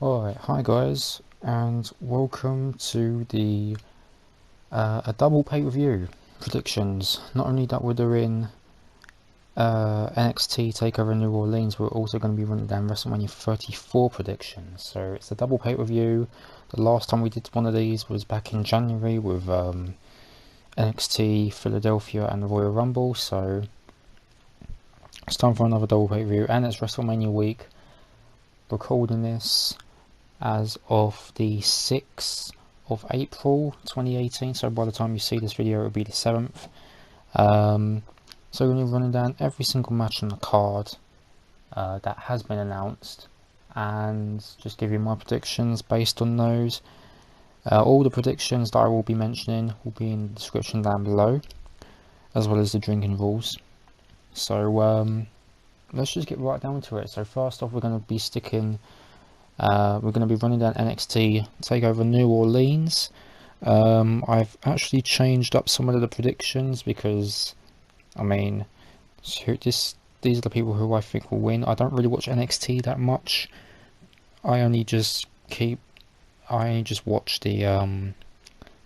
Alright, hi guys, and welcome to the a double pay-per-view predictions. Not only that we're doing NXT Takeover New Orleans, we're also going to be running down WrestleMania 34 predictions. So it's a double pay-per-view. The last time we did one of these was back in January with NXT Philadelphia and the Royal Rumble. So it's time for another double pay-per-view, and it's WrestleMania week. Recording this as of the 6th of April 2018, so by the time you see this video it will be the 7th. So we're going to be running down every single match on the card that has been announced and just give you my predictions based on those. All the predictions that I will be mentioning will be in the description down below, as well as the drinking rules. So let's just get right down to it. So first off, we're going to be running down NXT Takeover New Orleans. I've actually changed up some of the predictions because, I mean, these are the people who I think will win. I don't really watch NXT that much. I only just watch the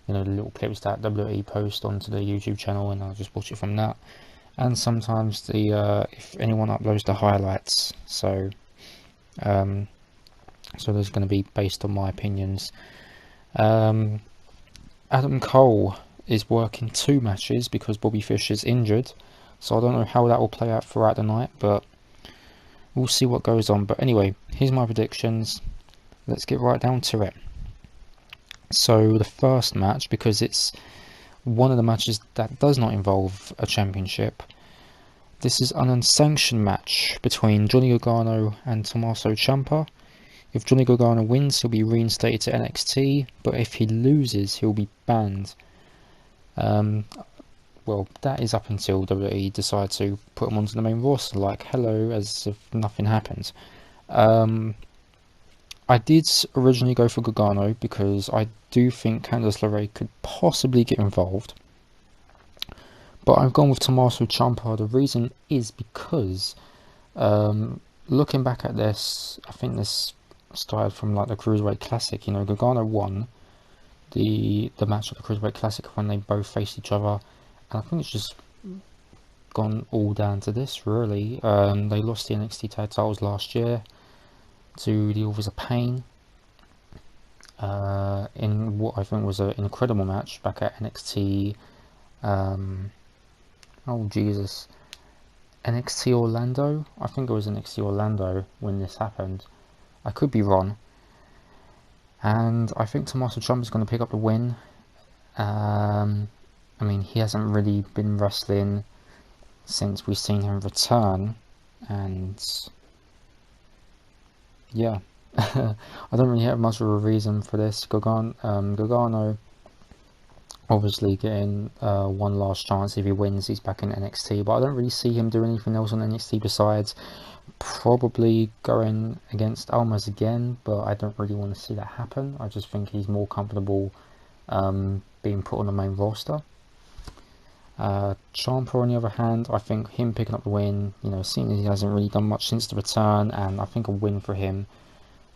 the little clips that WWE post onto the YouTube channel, and I'll just watch it from that. And sometimes if anyone uploads the highlights. So there's going to be based on my opinions. Adam Cole is working 2 matches because Bobby Fish is injured, so I don't know how that will play out throughout the night, but we'll see what goes on. But anyway, here's my predictions. Let's get right down to it. So the first match, because it's one of the matches that does not involve a championship, this is an unsanctioned match between Johnny Gargano and Tommaso Ciampa. If Johnny Gargano wins, he'll be reinstated to NXT, but if he loses, he'll be banned. Well, that is up until WWE decide to put him onto the main roster, like, hello, as if nothing happened. I did originally go for Gargano because I do think Candice LeRae could possibly get involved. But I've gone with Tommaso Ciampa. The reason is because, looking back at this, I think this started from like the Cruiserweight Classic. You know, Gargano won the match at the Cruiserweight Classic when they both faced each other, and I think it's just gone all down to this, really. They lost the NXT tag titles last year to the Authors of Pain in what I think was an incredible match back at NXT. Oh Jesus, NXT Orlando. I think it was NXT Orlando when this happened. I could be wrong. And I think Tommaso Ciampa is going to pick up the win. I mean, he hasn't really been wrestling since we've seen him return, and yeah, I don't really have much of a reason for this. Gargano obviously getting one last chance. If he wins, he's back in NXT, but I don't really see him doing anything else on NXT besides probably going against Almas again, but I don't really want to see that happen. I just think he's more comfortable being put on the main roster. Ciampa, on the other hand, I think him picking up the win, you know, seeing as he hasn't really done much since the return, and I think a win for him,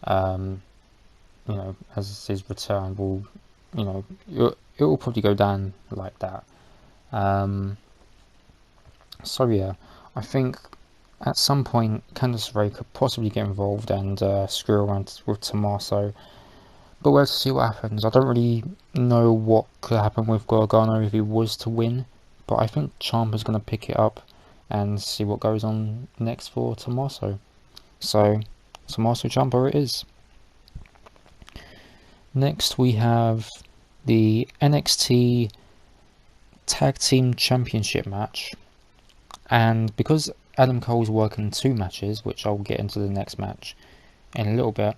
you know, as his return will, you know, it will probably go down like that. So yeah, I think at some point Candice LeRae could possibly get involved and screw around with Tommaso, but we'll have to see what happens. I don't really know what could happen with Gargano if he was to win, but I think Ciampa's going to pick it up and see what goes on next for Tommaso. So Tommaso Ciampa it is. Next we have the NXT Tag Team Championship match, and because Adam Cole's working 2 matches, which I'll get into the next match in a little bit,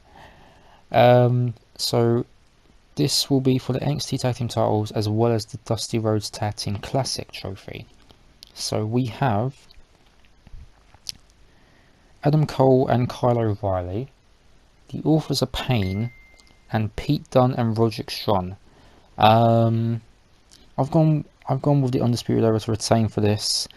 so this will be for the NXT Tag Team titles as well as the Dusty Rhodes Tag Team Classic trophy. So we have Adam Cole and Kyle O'Reilly, the Authors of Pain, and Pete Dunne and Roderick Strong. I've gone with the Undisputed Era to retain for this.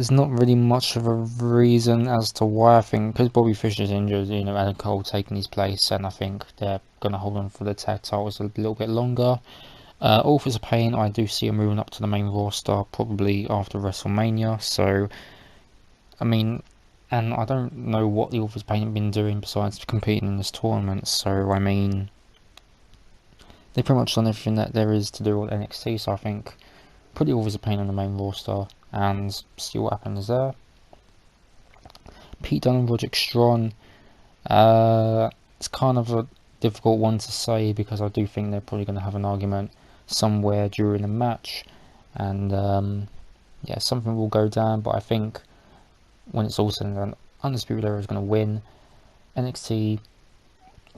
there's not really much of a reason as to why. I think because Bobby Fischer's injured, you know, Adam Cole taking his place, and I think they're going to hold on for the tag titles a little bit longer. Authors of Pain, I do see him moving up to the main roster probably after WrestleMania. So, I mean, and I don't know what the Authors of Pain have been doing besides competing in this tournament. So, I mean, they've pretty much done everything that there is to do on NXT. So, I think put the Authors of Pain on the main roster and see what happens there. Pete Dunne and Roderick Strong. It's kind of a difficult one to say because I do think they're probably going to have an argument somewhere during the match, and yeah, something will go down. But I think when it's all said and done, Undisputed Era is going to win. NXT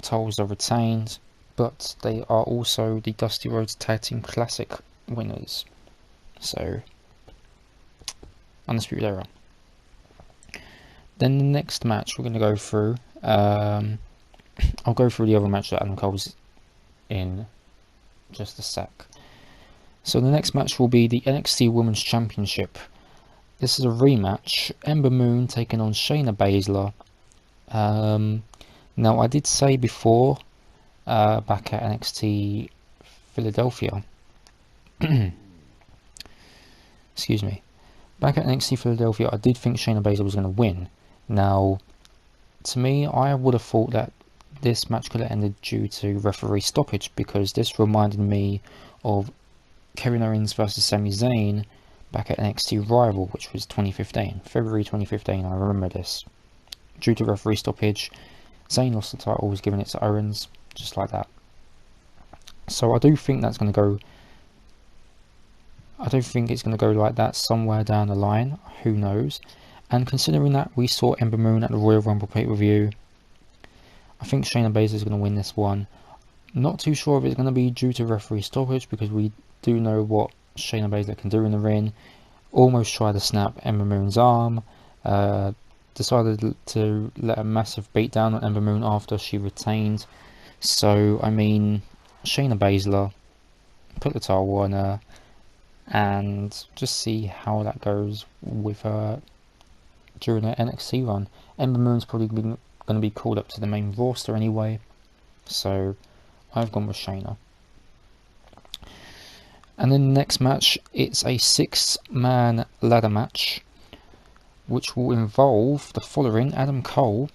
titles are retained, but they are also the Dusty Rhodes Tag Team Classic winners. So, Undisputed Era. Then the next match we're going to go through, I'll go through the other match that Adam Cole's in just a sec. So the next match will be the NXT Women's Championship. This is a rematch. Ember Moon taking on Shayna Baszler. Now I did say before, back at NXT Philadelphia, excuse me, back at NXT Philadelphia, I did think Shayna Baszler was going to win. Now, to me, I would have thought that this match could have ended due to referee stoppage, because this reminded me of Kevin Owens versus Sami Zayn back at NXT Rival, which was 2015, February 2015. I remember this. Due to referee stoppage, Zayn lost the title, was given it to Owens, just like that. So I do think that's going to go. I don't think it's going to go like that somewhere down the line. Who knows? And considering that we saw Ember Moon at the Royal Rumble pay-per-view, I think Shayna Baszler is going to win this one. Not too sure if it's going to be due to referee stoppage, because we do know what Shayna Baszler can do in the ring. Almost tried to snap Ember Moon's arm. Decided to let a massive beat down on Ember Moon after she retained. So, I mean, Shayna Baszler, put the title on her, and just see how that goes with her during her NXT run. Ember Moon's probably going to be called up to the main roster anyway, so I've gone with Shayna. And then the next match, it's a 6-man ladder match, which will involve the following: Adam Cole,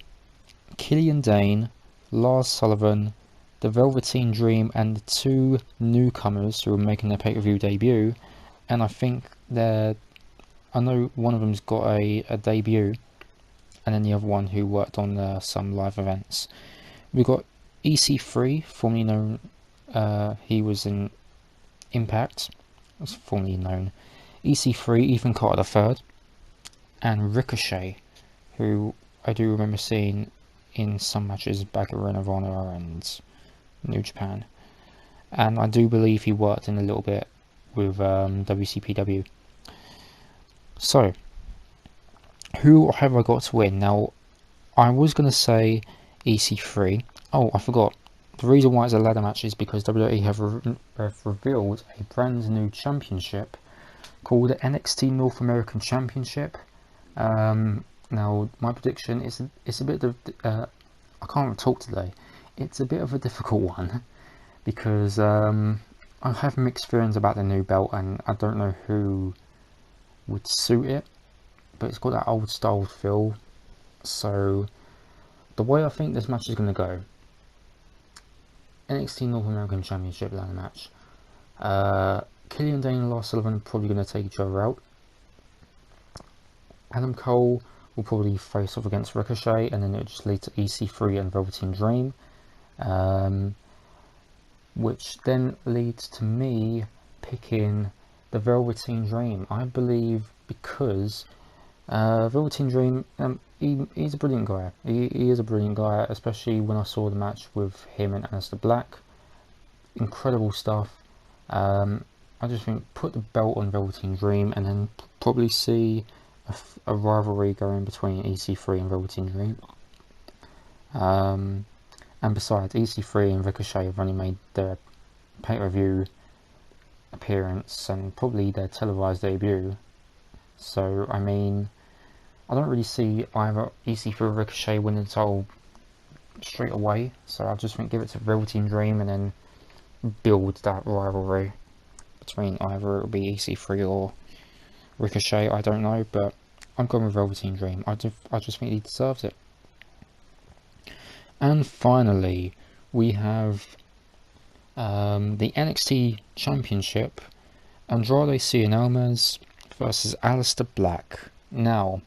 Killian Dain, Lars Sullivan, the Velveteen Dream, and the 2 newcomers who are making their pay-per-view debut. And I think I know one of them's got a debut, and then the other one who worked on some live events. We've got EC3, formerly known, he was in Impact, was formerly known. EC3, Ethan Carter III, and Ricochet, who I do remember seeing in some matches back at Ring of Honor and New Japan. And I do believe he worked in a little bit with WCPW. So, who have I got to win? Now, I was going to say EC3. Oh, I forgot. The reason why it's a ladder match is because WWE have revealed a brand new championship called the NXT North American Championship. Now, my prediction is it's a bit of I can't talk today. It's a bit of a difficult one because I have mixed feelings about the new belt, and I don't know who would suit it, but it's got that old style feel. So the way I think this match is going to go: NXT North American Championship ladder match. Killian Dain and Lars Sullivan are probably going to take each other out. Adam Cole will probably face off against Ricochet, and then it'll just lead to EC3 and Velveteen Dream, which then leads to me picking the Velveteen Dream. I believe because Velveteen Dream, he's a brilliant guy. He is a brilliant guy, especially when I saw the match with him and Aleister Black. Incredible stuff. I just think put the belt on Velveteen Dream, and then probably see a rivalry going between EC3 and Velveteen Dream. And besides, EC3 and Ricochet have only made their pay-per-view appearance and probably their televised debut So, I mean, I don't really see either EC3 or Ricochet winning the title straight away. So I just think give it to Velveteen Dream and then build that rivalry between either it'll be EC3 or Ricochet. I don't know, but I'm going with Velveteen Dream. I just think he deserves it. And finally, we have the NXT Championship. Andrade, Cien, Almas versus Aleister Black. Now,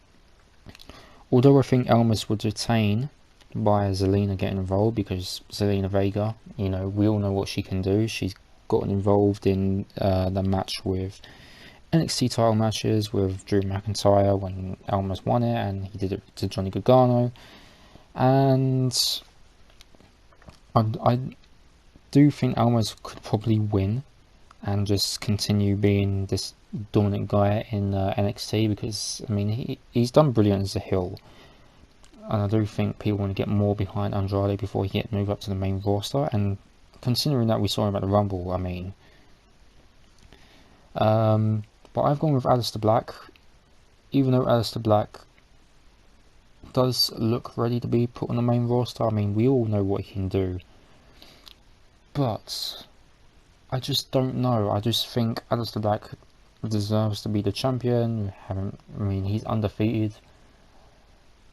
although I think Almas would retain by Zelina getting involved, because Zelina Vega, you know, we all know what she can do. She's gotten involved in the match with NXT title matches with Drew McIntyre when Almas won it, and he did it to Johnny Gargano. And I do think Almas could probably win and just continue being this dominant guy in NXT, because I mean he's done brilliant as a heel, and I do think people want to get more behind Andrade before he gets moved up to the main roster. And considering that we saw him at the Rumble, I mean, but I've gone with Aleister Black, even though Aleister Black does look ready to be put on the main roster. I mean, we all know what he can do, but I just don't know. I just think Aleister Black deserves to be the champion. I mean, he's undefeated.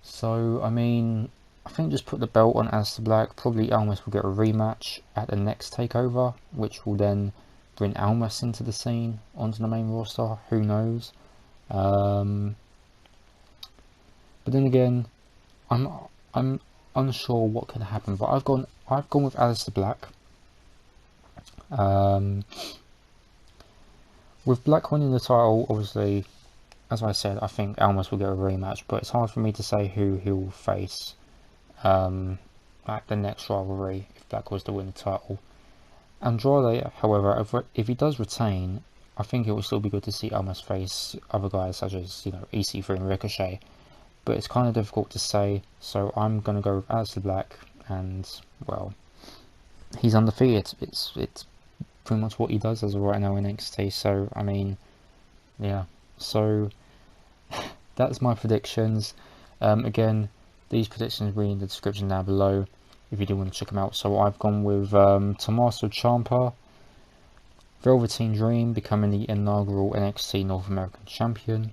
So, I mean, I think just put the belt on Aleister Black. Probably Almas will get a rematch at the next takeover, which will then bring Almas into the scene, onto the main roster. Who knows? But then again, I'm unsure what could happen. But I've gone with Aleister Black. With Black winning the title, obviously, as I said, I think Almas will get a rematch, but it's hard for me to say who he'll face at the next rivalry if Black was to win the title. Andrade, however, if he does retain, I think it will still be good to see Almas face other guys such as, you know, EC3 and Ricochet, but it's kind of difficult to say, so I'm going to go with Aleister Black, and, well, he's undefeated. It's pretty much what he does as of right now in NXT, so, I mean, yeah, so that's my predictions. Again, these predictions will be in the description down below if you do want to check them out. So I've gone with Tommaso Ciampa, Velveteen Dream becoming the inaugural NXT North American Champion,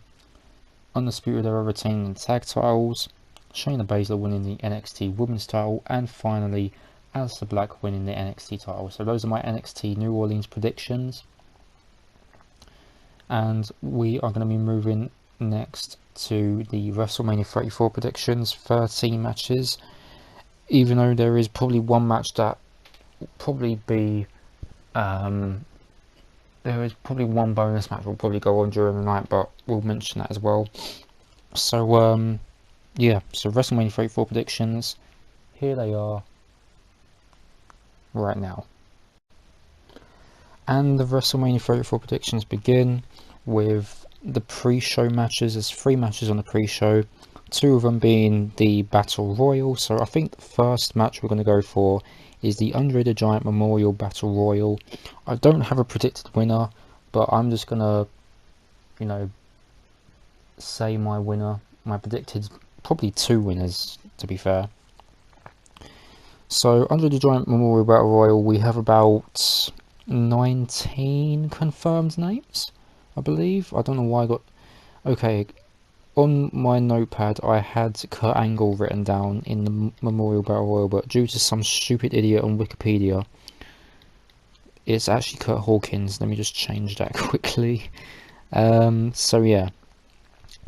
Undisputed Era retaining the tag titles, Shayna Baszler winning the NXT Women's title, and finally Aleister Black winning the NXT title. So those are my NXT New Orleans predictions. And we are going to be moving next to the WrestleMania 34 predictions, 13 matches. Even though there is probably one match that will probably be, there is probably one bonus match will probably go on during the night, but we'll mention that as well. So, yeah, so WrestleMania 34 predictions, here they are, right now. And the WrestleMania 34 predictions begin with the pre-show matches. There's 3 matches on the pre-show, 2 of them being the Battle Royal. So I think the first match we're going to go for is the Andre the Giant Memorial Battle Royal. I don't have a predicted winner, but I'm just going to, you know, say my winner. My predicted probably 2 winners, to be fair. So Andre the Giant Memorial Battle Royal, we have about 19 confirmed names, I believe. I don't know why I got... Okay, on my notepad I had Kurt Angle written down in the Memorial Battle Royal, but due to some stupid idiot on Wikipedia, it's actually Kurt Hawkins. Let me just change that quickly. So yeah,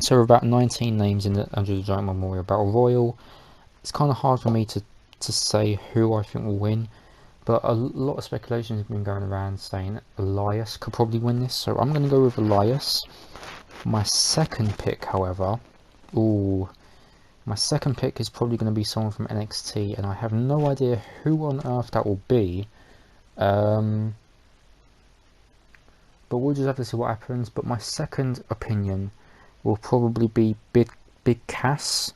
so about 19 names in the Andre the Giant Memorial Battle Royal. It's kind of hard for me to say who I think will win, but a lot of speculation has been going around saying Elias could probably win this, so I'm going to go with Elias. My second pick, however, my second pick is probably going to be someone from NXT, and I have no idea who on earth that will be. But we'll just have to see what happens. But my second opinion will probably be Big Cass.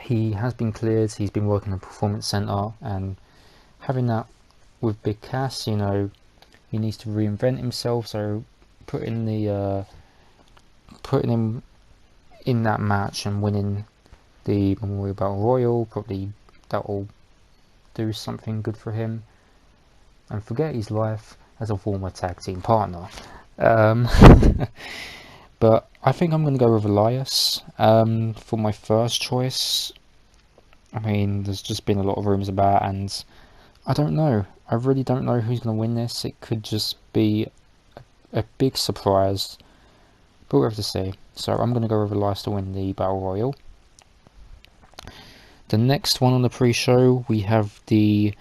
He has been cleared. He's been working at the Performance Center, and having that with Big Cass, you know, he needs to reinvent himself. So putting the putting him in that match and winning the Memorial Battle Royal, probably that will do something good for him and forget his life as a former tag team partner. But I think I'm going to go with Elias for my first choice. I mean, there's just been a lot of rumours about it, and I don't know. I really don't know who's going to win this. It could just be a big surprise, but we'll have to see. So I'm going to go with Elias to win the Battle Royal. The next one on the pre-show, we have the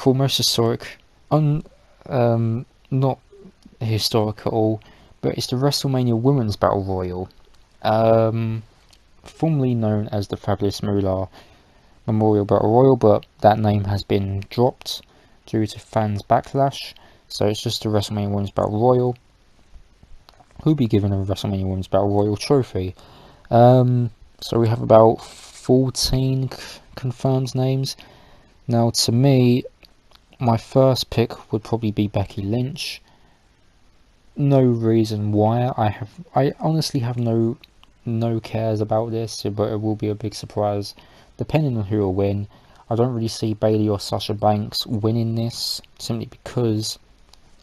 most historic, not historic at all, but it's the WrestleMania Women's Battle Royal, formerly known as the Fabulous Moolah Memorial Battle Royal, but that name has been dropped due to fans' backlash, so it's just the WrestleMania Women's Battle Royal, who'll be given a WrestleMania Women's Battle Royal trophy. So we have about 14 confirmed names. Now, to me, my first pick would probably be Becky Lynch. No reason why. I honestly have no cares about this, but it will be a big surprise depending on who will win. I don't really see Bayley or Sasha Banks winning this, simply because,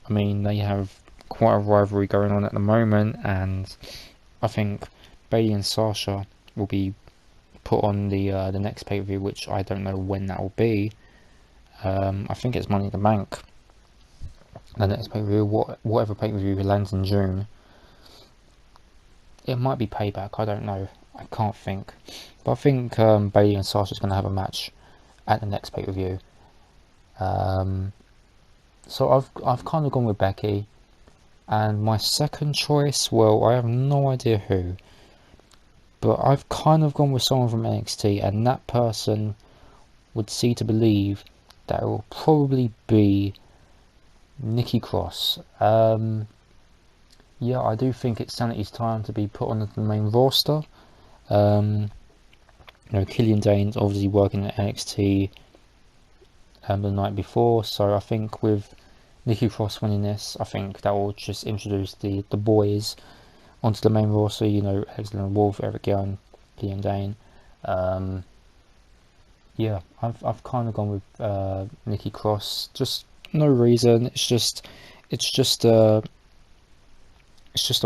I mean, they have quite a rivalry going on at the moment, and I think Bayley and Sasha will be put on the next pay-per-view, which I don't know when that will be. I think it's Money in the Bank. The next pay-per-view, whatever pay-per-view lands in June. It might be Payback, I don't know. I can't think. But I think Bayley and Sasha's going to have a match at the next pay-per-view. So I've kind of gone with Becky. And my second choice, well, I have no idea who. But I've kind of gone with someone from NXT, and that person would see to believe that it will probably be Nikki Cross. Yeah, I do think it's Sanity's time to be put on the main roster. You know, Killian Dain's obviously working at NXT the night before, so I think with Nikki Cross winning this, I think that will just introduce the boys onto the main roster. You know, Excellent Wolf, Eric Young, Killian Dain. Yeah, I've kind of gone with Nikki Cross. Just no reason. It's just a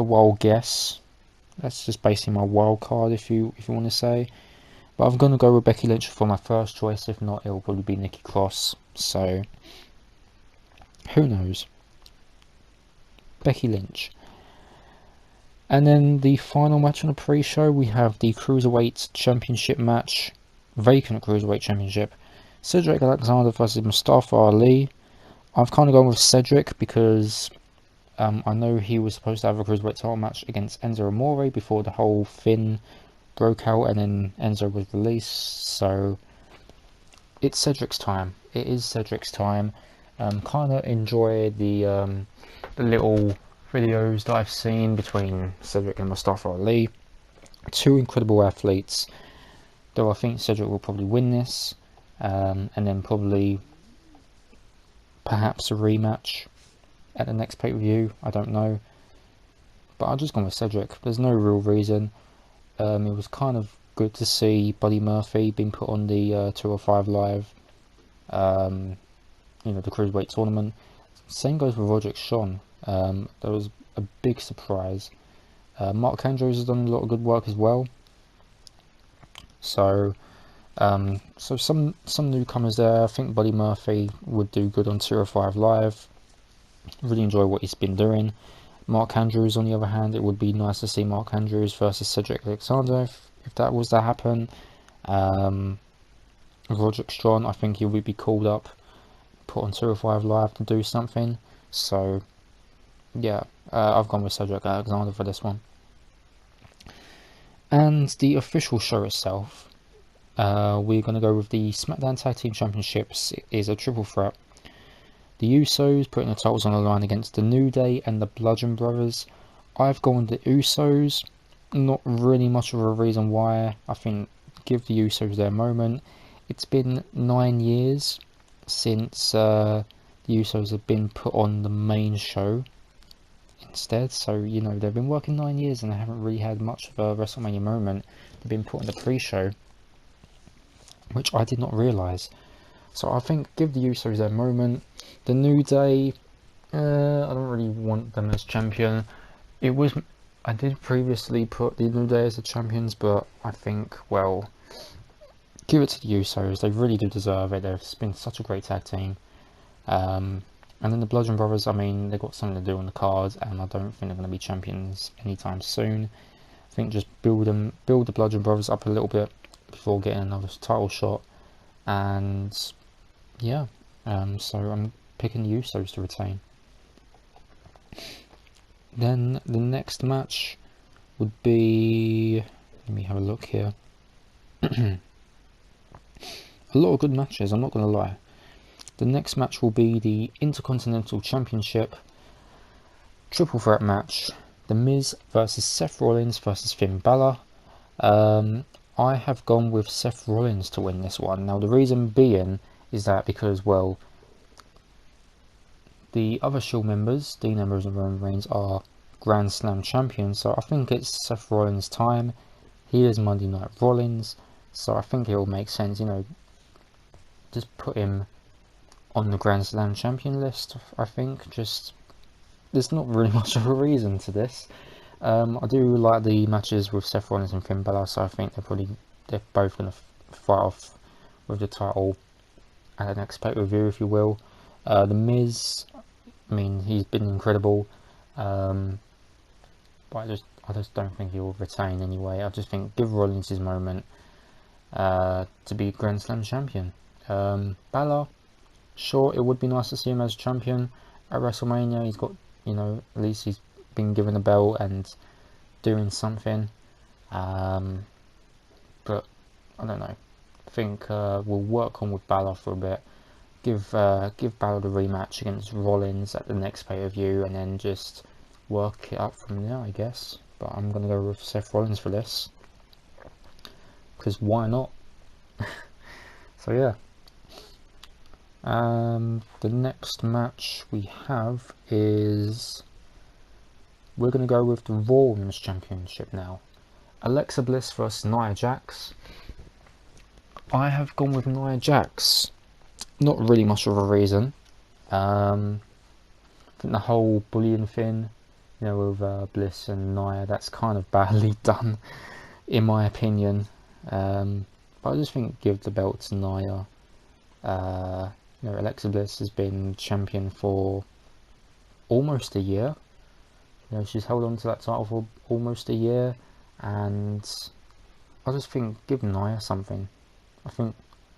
wild guess. That's just basically my wild card, if you want to say. But I'm gonna go with Becky Lynch for my first choice. If not, it'll probably be Nikki Cross. So who knows? Becky Lynch. And then the final match on the pre-show, we have the Cruiserweight Championship match, vacant Cruiserweight Championship. Cedric Alexander versus Mustafa Ali. I've kind of gone with Cedric because I know he was supposed to have a Cruiserweight title match against Enzo Amore before the whole thing broke out, and then Enzo was released. So it's Cedric's time. It is Cedric's time. Kind of enjoy the little videos that I've seen between Cedric and Mustafa Ali. Two incredible athletes. Though I think Cedric will probably win this, and then probably perhaps a rematch at the next pay-per-view. I don't know, but I've just gone with Cedric. There's no real reason. It was kind of good to see Buddy Murphy being put on the 205 Live, you know, the Cruiserweight tournament. Same goes with Roderick Strong. That was a big surprise. Mark Andrews has done a lot of good work as well. So some newcomers there. I think Buddy Murphy would do good on 205 Live. Really enjoy what he's been doing. Mark Andrews, on the other hand, it would be nice to see Mark Andrews versus Cedric Alexander if that was to happen. Roderick Strong, I think he would be called up, put on 205 Live to do something. So yeah, I've gone with Cedric Alexander for this one. And the official show itself, we're going to go with the SmackDown Tag Team Championships. It is a triple threat. The Usos putting the titles on the line against the New Day and the Bludgeon Brothers. I've gone with the Usos. Not really much of a reason why. I think give the Usos their moment. It's been 9 years since the Usos have been put on the main show. instead. So, you know, they've been working 9 years and they haven't really had much of a WrestleMania moment. They've been put in the pre-show, which I did not realise. So I think give the Usos their moment. The New Day, I don't really want them as champion. I did previously put the New Day as the champions, but I think, well, give it to the Usos. They really do deserve it. They've been such a great tag team. And then the Bludgeon Brothers, I mean, they've got something to do on the cards, and I don't think they're going to be champions anytime soon. I think just build the Bludgeon Brothers up a little bit before getting another title shot. And yeah, so I'm picking the Usos to retain. Then the next match would be, let me have a look here. A lot of good matches, I'm not going to lie. The next match will be the Intercontinental Championship triple threat match. The Miz versus Seth Rollins versus Finn Balor. I have gone with Seth Rollins to win this one. Now the reason being is that because, well, the other Shield members, Dean Ambrose and Roman Reigns, are Grand Slam champions, so I think it's Seth Rollins' time. He is Monday Night Rollins, so I think it will make sense, you know, just put him on the Grand Slam champion list. I think just there's not really much of a reason to this. I do like the matches with Seth Rollins and Finn Balor, so I think they're both going to fight off with the title at the next pay-per-view, if you will. The Miz, I mean, he's been incredible, but I just don't think he will retain anyway. I just think give Rollins his moment to be Grand Slam champion. Balor, sure, it would be nice to see him as champion at WrestleMania. He's got, you know, at least he's been given a belt and doing something. But I don't know. I think we'll work on with Balor for a bit. Give Balor the rematch against Rollins at the next pay-per-view, and then just work it up from there, I guess. But I'm gonna go with Seth Rollins for this, because why not? So yeah. The next match we have is, we're going to go with the Raw Women's Championship now. Alexa Bliss versus Nia Jax. I have gone with Nia Jax. Not really much of a reason. I think the whole bullying thing, you know, with Bliss and Nia, that's kind of badly done, in my opinion. But I just think give the belt to Nia. You know, Alexa Bliss has been champion for almost a year. You know, she's held on to that title for almost a year, and I just think give Nia something. I think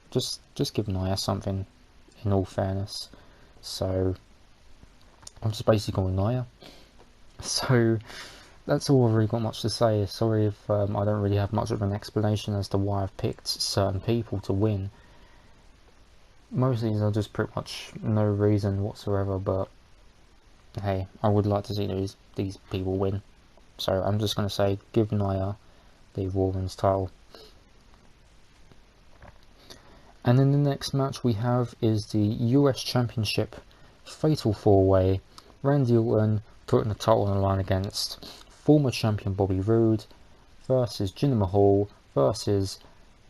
just give Nia something, in all fairness. So I'm just basically going Nia. So that's all I've really got much to say. Sorry if I don't really have much of an explanation as to why I've picked certain people to win. Most of these are just pretty much no reason whatsoever, but hey, I would like to see these people win. So I'm just going to say give Nia the Raw Women's title. And then the next match we have is the US Championship Fatal 4-Way. Randy Orton putting the title on the line against former champion Bobby Roode versus Jinder Mahal versus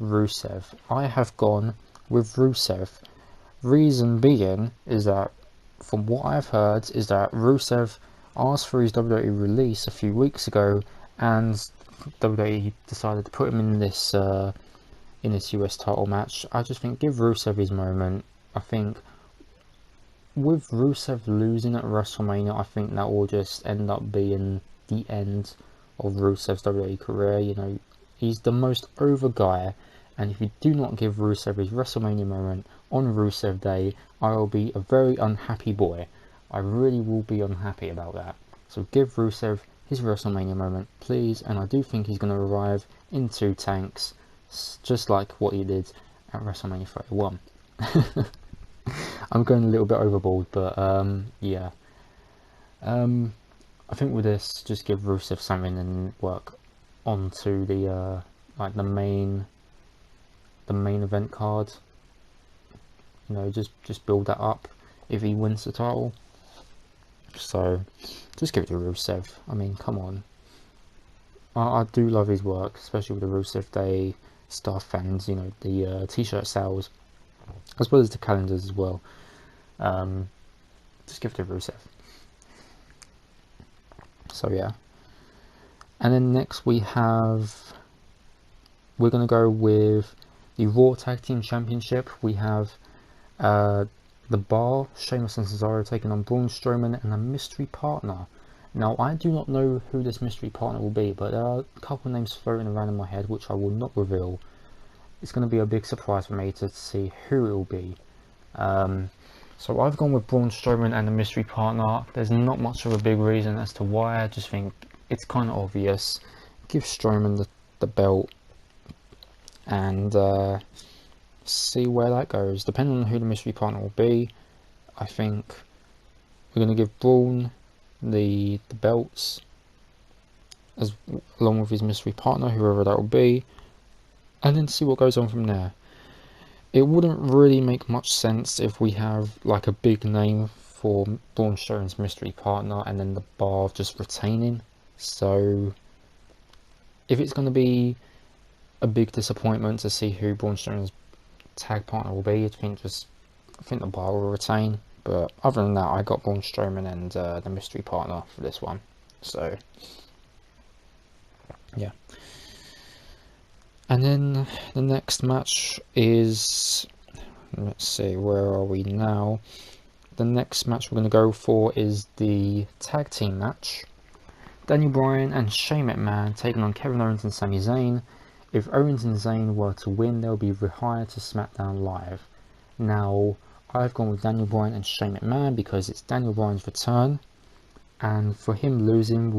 Rusev. I have gone with Rusev. Reason being is that, from what I've heard, is that Rusev asked for his WWE release a few weeks ago, and WWE decided to put him in this US title match. I just think give Rusev his moment. I think with Rusev losing at WrestleMania, I think that will just end up being the end of Rusev's WWE career. You know, he's the most over guy, and if you do not give Rusev his WrestleMania moment on Rusev Day, I will be a very unhappy boy. I really will be unhappy about that. So give Rusev his WrestleMania moment, please, and I do think he's going to arrive in 2 tanks, just like what he did at WrestleMania 31. I'm going a little bit overboard, but yeah. I think with this, just give Rusev something and work onto the like the main event card. You know, just build that up if he wins the title. So just give it to Rusev. I mean, come on. I do love his work, especially with the Rusev Day stuff and, you know, the t-shirt sales, as well as the calendars as well. Just give it to Rusev. So yeah. And then next we're going to go with the Raw Tag Team Championship. We have The Bar, Sheamus and Cesaro taking on Braun Strowman and a mystery partner. Now, I do not know who this mystery partner will be, but there are a couple of names floating around in my head which I will not reveal. It's going to be a big surprise for me to see who it will be. So I've gone with Braun Strowman and the mystery partner. There's not much of a big reason as to why. I just think it's kind of obvious. Give Strowman the belt and see where that goes. Depending on who the mystery partner will be, I think we're going to give Braun the belts along with his mystery partner, whoever that will be, and then see what goes on from there. It wouldn't really make much sense if we have like a big name for Braun Strowman's mystery partner and then the Bar just retaining. So if it's going to be a big disappointment to see who Braun Strowman's tag partner will be, I think the Bar will retain. But other than that, I got Braun Strowman and the mystery partner for this one. So yeah. And then the next match is, let's see, where are we now? The next match we're going to go for is the tag team match. Daniel Bryan and Shane McMahon taking on Kevin Owens and Sami Zayn. If Owens and Zayn were to win, they'll be rehired to SmackDown Live. Now, I've gone with Daniel Bryan and Shane McMahon because it's Daniel Bryan's return, and for him losing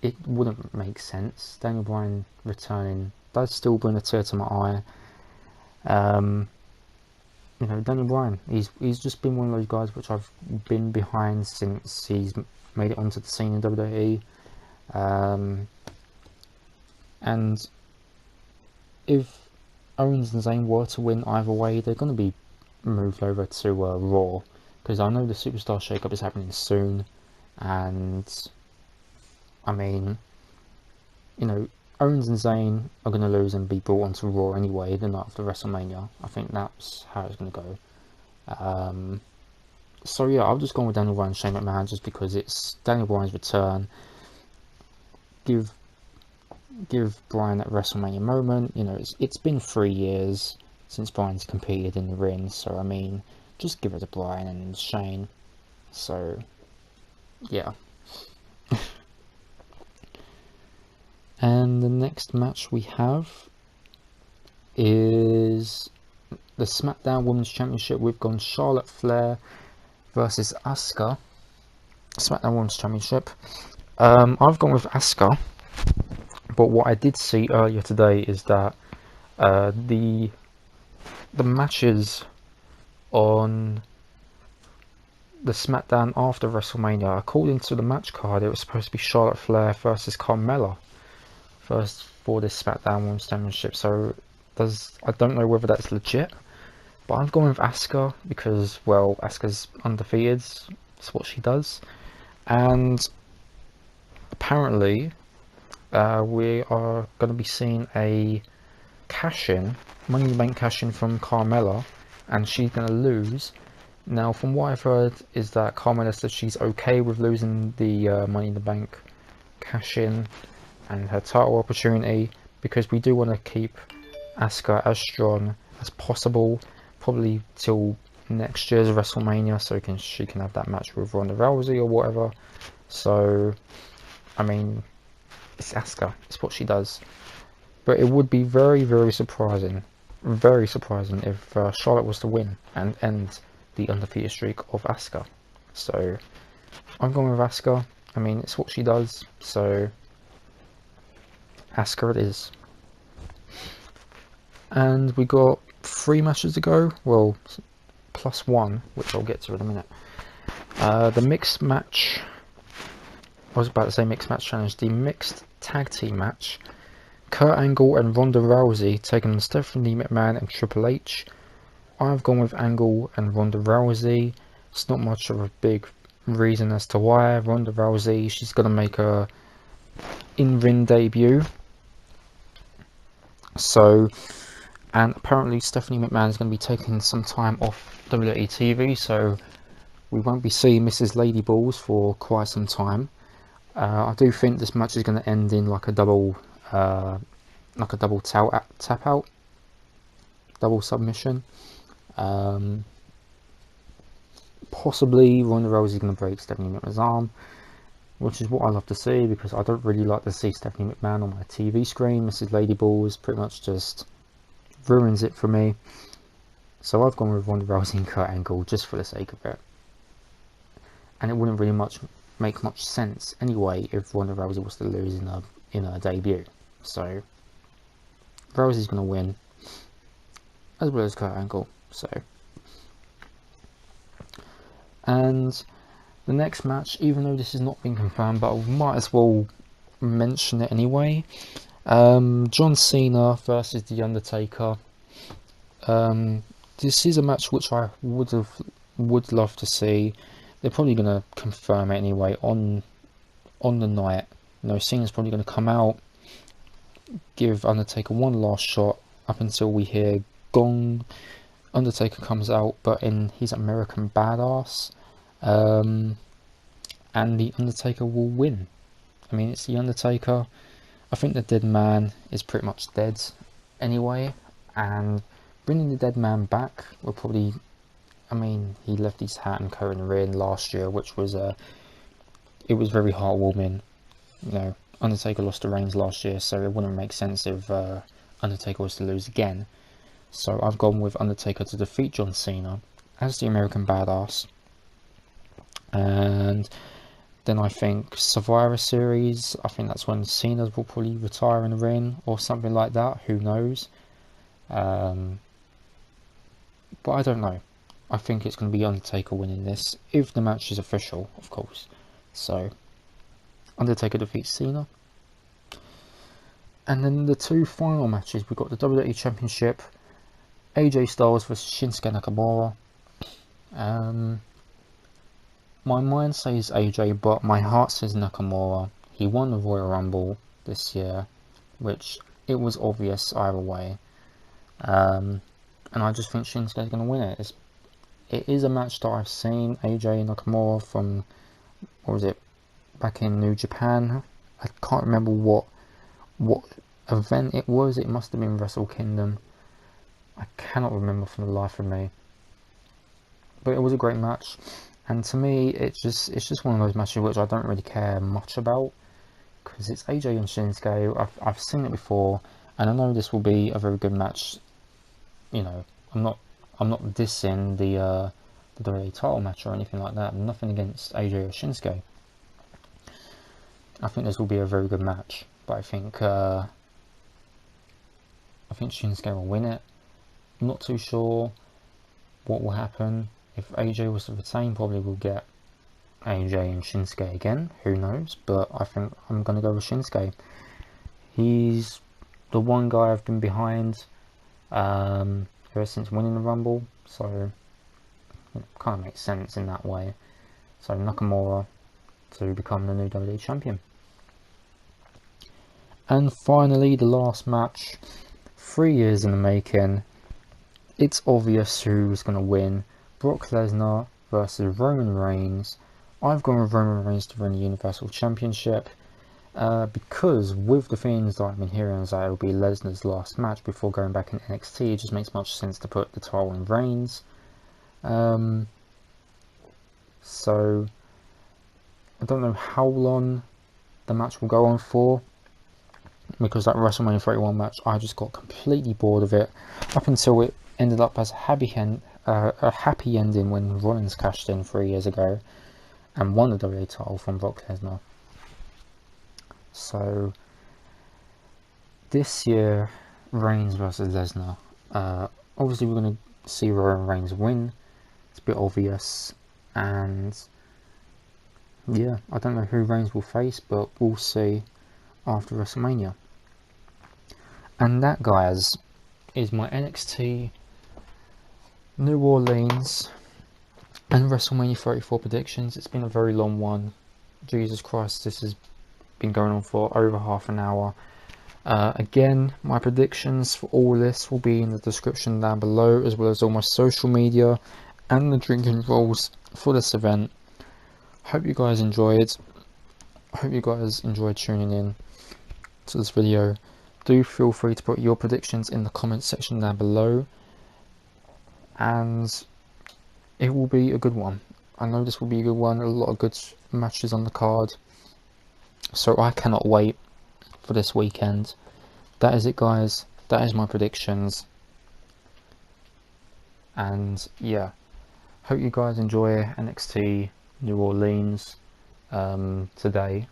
it wouldn't make sense. Daniel Bryan returning does still bring a tear to my eye. You know, Daniel Bryan, he's just been one of those guys which I've been behind since he's made it onto the scene in WWE. And if Owens and Zayn were to win either way, they're going to be moved over to Raw, because I know the Superstar Shakeup is happening soon, and I mean, you know, Owens and Zayn are going to lose and be brought onto Raw anyway the night after WrestleMania. I think that's how it's going to go. So yeah, I've just gone with Daniel Bryan and Shane McMahon just because it's Daniel Bryan's return. Give Bryan that WrestleMania moment. You know, it's been 3 years since Bryan's competed in the ring, so I mean, just give it to Bryan and Shane. So yeah. And the next match we have is the SmackDown Women's Championship. We've gone Charlotte Flair versus Asuka. SmackDown Women's Championship. I've gone with Asuka, but what I did see earlier today is that the matches on the SmackDown after WrestleMania, according to the match card, it was supposed to be Charlotte Flair versus Carmella first for this SmackDown Women's Championship. So I don't know whether that's legit, but I've gone with Asuka because, well, Asuka's undefeated. It's what she does, and apparently we are going to be seeing a cash-in, Money in the Bank cash-in from Carmella, and she's going to lose. Now, from what I've heard, is that Carmella said she's okay with losing the Money in the Bank cash-in and her title opportunity, because we do want to keep Asuka as strong as possible, probably till next year's WrestleMania, so she can have that match with Ronda Rousey or whatever. So, I mean, it's Asuka, it's what she does. But it would be very, very surprising if Charlotte was to win and end the undefeated streak of Asuka. So I'm going with Asuka. I mean, it's what she does, so Asuka it is. And we got 3 matches to go, well, plus 1, which I'll get to in a minute. The mixed match, I was about to say mixed match challenge, the mixed tag team match. Kurt Angle and Ronda Rousey taking on Stephanie McMahon and Triple H. I've gone with Angle and Ronda Rousey. It's not much of a big reason as to why. Ronda Rousey, she's going to make her in-ring debut. So, and apparently Stephanie McMahon is going to be taking some time off WWE TV, so we won't be seeing Mrs. Lady Balls for quite some time. I do think this match is going to end in like a double tap out, double submission. Possibly Ronda Rousey is going to break Stephanie McMahon's arm, which is what I love to see, because I don't really like to see Stephanie McMahon on my TV screen. Mrs. Lady Balls pretty much just ruins it for me. So I've gone with Ronda Rousey and Kurt Angle just for the sake of it. And it wouldn't really make much sense anyway if Ronda Rousey was to lose in her debut. So Rousey's going to win, as well as Kurt Angle. So, and the next match, even though this has not been confirmed, but I might as well mention it anyway. John Cena versus The Undertaker. This is a match which I would love to see. They're probably going to confirm it anyway on the night. You know, Cena's probably going to come out, give Undertaker one last shot up until we hear gong. Undertaker comes out, but in his American Badass, and the Undertaker will win. I mean, it's the Undertaker. I think the dead man is pretty much dead anyway, and bringing the dead man back will probably, I mean, he left his hat and coat in the ring last year, which was it was very heartwarming. You know, Undertaker lost the reigns last year, so it wouldn't make sense if Undertaker was to lose again. So I've gone with Undertaker to defeat John Cena as the American Badass. And then I think Survivor Series, I think that's when Cena will probably retire in the ring or something like that, who knows. But I don't know. I think it's going to be Undertaker winning this, if the match is official, of course. So, Undertaker defeats Cena. And then the two final matches, we've got the WWE Championship, AJ Styles vs Shinsuke Nakamura. My mind says AJ, but my heart says Nakamura. He won the Royal Rumble this year, which it was obvious either way. And I just think Shinsuke is going to win it. It is a match that I've seen AJ Nakamura from, what was it, back in New Japan. I can't remember what event it was. It must have been Wrestle Kingdom. I cannot remember for the life of me. But it was a great match. And to me, it's just one of those matches which I don't really care much about, because it's AJ and Shinsuke. I've seen it before, and I know this will be a very good match. You know, I'm not dissing the WWE title match or anything like that. Nothing against AJ or Shinsuke. I think this will be a very good match, but I think Shinsuke will win it. I'm not too sure what will happen. If AJ was to retain, probably we'll get AJ and Shinsuke again. Who knows? But I think I'm going to go with Shinsuke. He's the one guy I've been behind ever since winning the Rumble, so it kind of makes sense in that way. So Nakamura to become the new WWE champion. And finally, the last match, 3 years in the making. It's obvious who's going to win. Brock Lesnar versus Roman Reigns. I've gone with Roman Reigns to win the Universal Championship, because with the things that I've been hearing is that it'll be Lesnar's last match before going back in NXT. It just makes much sense to put the title in Reigns. So I don't know how long the match will go on for, because that WrestleMania 31 match, I just got completely bored of it up until it ended up as a happy ending when Rollins cashed in 3 years ago and won the WWE title from Brock Lesnar. So this year, Reigns versus Lesnar. Obviously we're going to see Roman Reigns win. It's a bit obvious, and yeah, I don't know who Reigns will face, but we'll see after WrestleMania. And that, guys, is my NXT New Orleans and WrestleMania 34 predictions. It's been a very long one. Jesus Christ, this has been going on for over half an hour. Again, my predictions for all this will be in the description down below, as well as all my social media and the drinking rules for this event. Hope you guys enjoyed. Hope you guys enjoyed tuning in to this video. Do feel free to put your predictions in the comment section down below, and it will be a good one. I know this will be a good one. A lot of good matches on the card, so I cannot wait for this weekend. That is it, guys. That is my predictions, and yeah, hope you guys enjoy NXT New Orleans today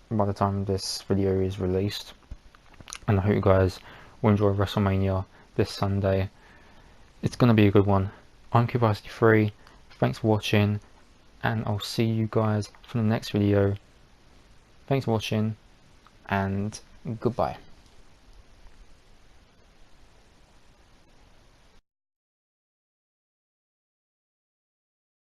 by the time this video is released, and I hope you guys will enjoy WrestleMania this Sunday. It's going to be a good one. I'm Capacity3, thanks for watching, and I'll see you guys for the next video. Thanks for watching, and goodbye.